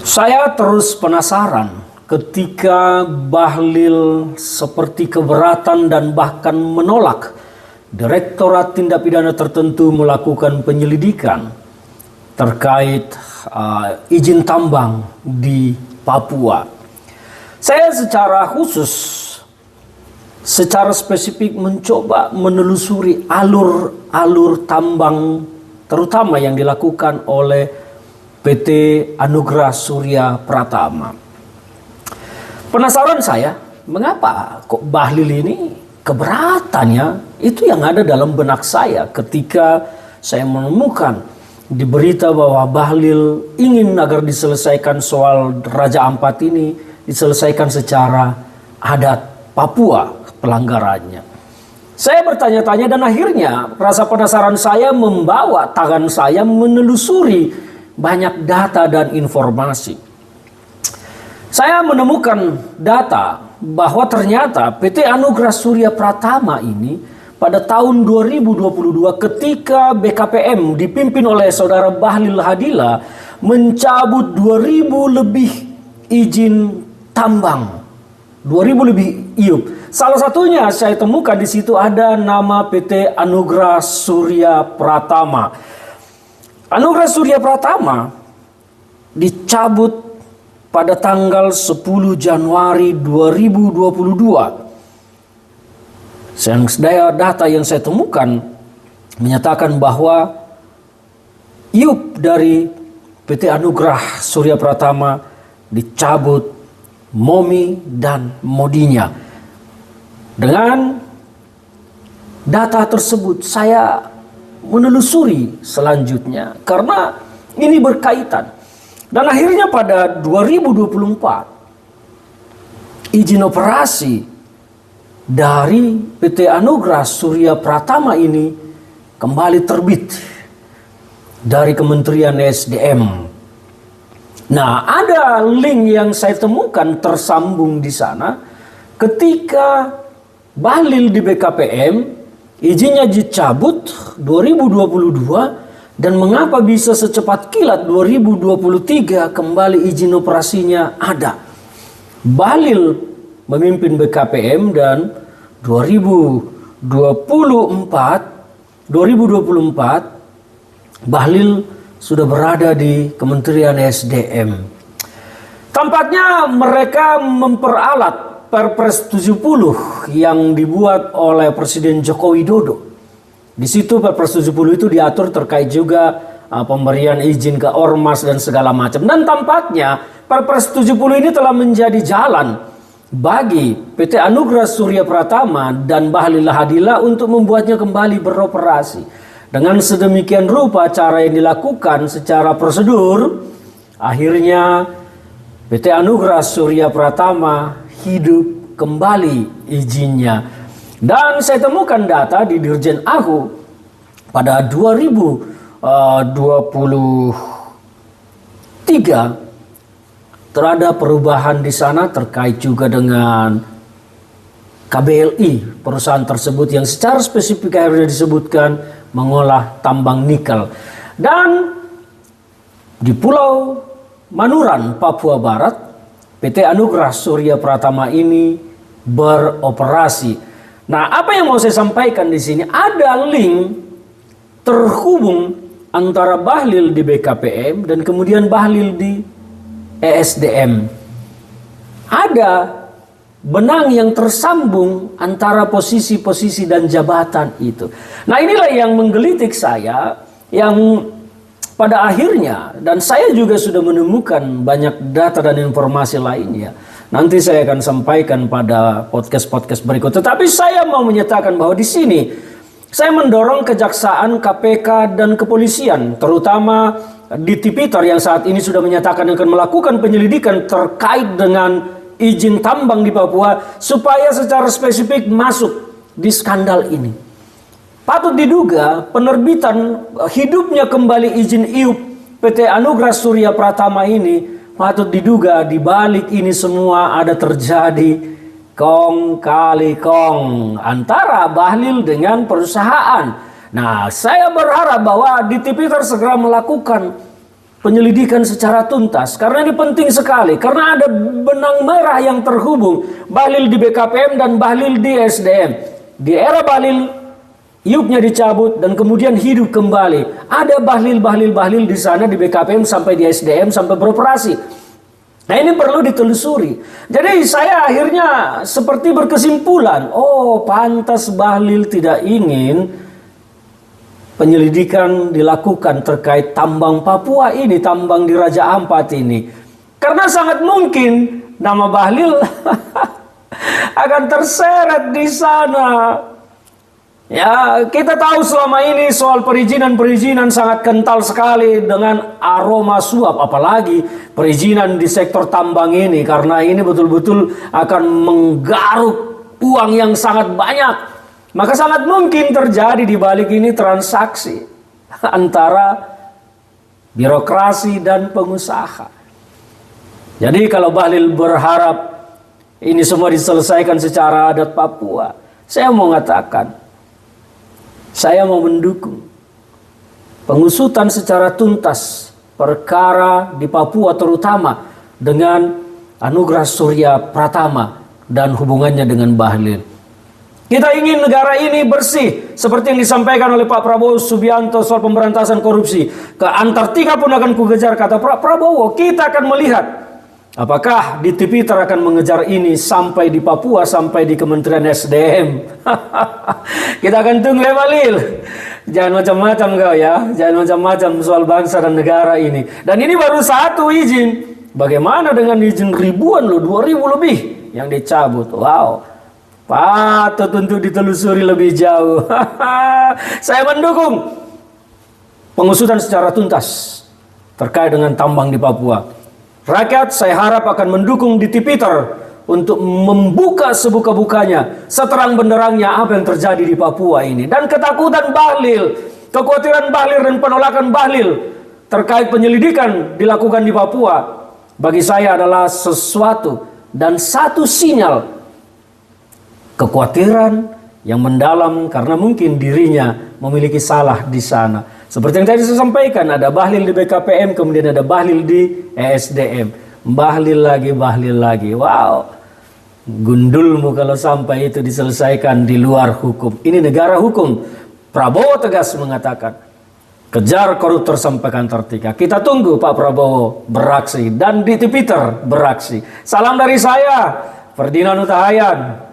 Saya terus penasaran ketika Bahlil seperti keberatan dan bahkan menolak Direktorat Tindak Pidana Tertentu melakukan penyelidikan terkait izin tambang di Papua. Saya secara khusus, secara spesifik mencoba menelusuri alur-alur tambang terutama yang dilakukan oleh PT Anugrah Surya Pratama. Penasaran saya, mengapa kok Bahlil ini keberatannya? Itu yang ada dalam benak saya ketika saya menemukan di berita bahwa Bahlil ingin agar diselesaikan soal Raja Ampat ini diselesaikan secara adat Papua pelanggarannya. Saya bertanya-tanya dan akhirnya rasa penasaran saya membawa tangan saya menelusuri banyak data dan informasi. Saya menemukan data bahwa ternyata PT Anugrah Surya Pratama ini pada tahun 2022 ketika BKPM dipimpin oleh saudara Bahlil Lahadilah mencabut 2000 lebih izin tambang. 2000 lebih IUP. Salah satunya saya temukan di situ ada nama PT Anugrah Surya Pratama. Anugrah Surya Pratama dicabut pada tanggal 10 Januari 2022. Data yang saya temukan menyatakan bahwa IUP dari PT Anugrah Surya Pratama dicabut Momi dan Modinya. Dengan data tersebut saya menelusuri selanjutnya karena ini berkaitan. Dan akhirnya pada 2024 izin operasi dari PT Anugrah Surya Pratama ini kembali terbit dari Kementerian SDM. Nah, ada link yang saya temukan tersambung di sana ketika Bahlil di BKPM izinnya dicabut 2022 dan mengapa bisa secepat kilat 2023 kembali izin operasinya ada. Bahlil memimpin BKPM dan 2024 Bahlil sudah berada di Kementerian SDM. Tampaknya mereka memperalat Perpres 70 yang dibuat oleh Presiden Joko Widodo. Di situ Perpres 70 itu diatur terkait juga pemberian izin ke ormas dan segala macam. Dan tampaknya Perpres 70 ini telah menjadi jalan bagi PT Anugrah Surya Pratama dan Bahlil Lahadilah untuk membuatnya kembali beroperasi. Dengan sedemikian rupa cara yang dilakukan secara prosedur, akhirnya PT Anugrah Surya Pratama hidup kembali izinnya. Dan saya temukan data di Dirjen AHU pada 2023 terhadap perubahan di sana terkait juga dengan KBLI, perusahaan tersebut yang secara spesifik akhirnya disebutkan mengolah tambang nikel. Dan di Pulau Manuran, Papua Barat, PT Anugrah Surya Pratama ini beroperasi. Nah, apa yang mau saya sampaikan di sini? Ada link terhubung antara Bahlil di BKPM dan kemudian Bahlil di ESDM. Ada benang yang tersambung antara posisi-posisi dan jabatan itu. Nah, inilah yang menggelitik saya, yang pada akhirnya, dan saya juga sudah menemukan banyak data dan informasi lainnya. Nanti saya akan sampaikan pada podcast-podcast berikut. Tetapi saya mau menyatakan bahwa di sini saya mendorong kejaksaan, KPK, dan kepolisian, terutama di Tipiter yang saat ini sudah menyatakan akan melakukan penyelidikan terkait dengan izin tambang di Papua supaya secara spesifik masuk di skandal ini. Patut diduga penerbitan hidupnya kembali izin IUP PT Anugrah Surya Pratama ini, patut diduga di balik ini semua ada terjadi kong kali kong antara Bahlil dengan perusahaan. Nah, saya berharap bahwa di Tipiter segera melakukan penyelidikan secara tuntas. Karena ini penting sekali. Karena ada benang merah yang terhubung. Bahlil di BKPM dan bahlil di SDM. Di era bahlil, iupnya dicabut dan kemudian hidup kembali. Ada bahlil di sana di BKPM sampai di SDM sampai beroperasi. Nah ini perlu ditelusuri. Jadi saya akhirnya seperti berkesimpulan. Oh pantas bahlil tidak ingin penyelidikan dilakukan terkait tambang Papua ini, tambang di Raja Ampat ini. Karena sangat mungkin nama bahlil akan terseret di sana. Ya, kita tahu selama ini soal perizinan sangat kental sekali dengan aroma suap, apalagi perizinan di sektor tambang ini, karena ini betul-betul akan menggaruk uang yang sangat banyak. Maka sangat mungkin terjadi di balik ini transaksi antara birokrasi dan pengusaha. Jadi kalau bahlil berharap ini semua diselesaikan secara adat Papua, saya mau mengatakan, saya mau mendukung pengusutan secara tuntas perkara di Papua, terutama dengan Anugerah Surya Pratama dan hubungannya dengan bahlil. Kita ingin negara ini bersih, seperti yang disampaikan oleh Pak Prabowo Subianto soal pemberantasan korupsi. Ke Antartika pun akan kukejar, kata Pak Prabowo. Kita akan melihat apakah di Tipiter akan mengejar ini sampai di Papua, sampai di Kementerian SDM. Kita akan tunggu ya Bahlil. Jangan macam-macam kau ya, jangan macam-macam soal bangsa dan negara ini. Dan ini baru satu izin. Bagaimana dengan izin ribuan loh, 2000 lebih yang dicabut. Wow. Patut untuk ditelusuri lebih jauh. Saya mendukung pengusutan secara tuntas terkait dengan tambang di Papua. Rakyat saya harap akan mendukung di Tipiter untuk membuka sebuka-bukanya, seterang benderangnya apa yang terjadi di Papua ini. Dan ketakutan bahlil, kekhawatiran bahlil dan penolakan bahlil terkait penyelidikan dilakukan di Papua, bagi saya adalah sesuatu dan satu sinyal kekhawatiran yang mendalam karena mungkin dirinya memiliki salah di sana. Seperti yang tadi saya sampaikan, ada bahlil di BKPM, kemudian ada bahlil di ESDM. Bahlil lagi. Wow. Gundulmu kalau sampai itu diselesaikan di luar hukum. Ini negara hukum. Prabowo tegas mengatakan, kejar koruptor sampai ke Antartika. Kita tunggu Pak Prabowo beraksi dan di Tipiter beraksi. Salam dari saya, Ferdinand Hutahayan.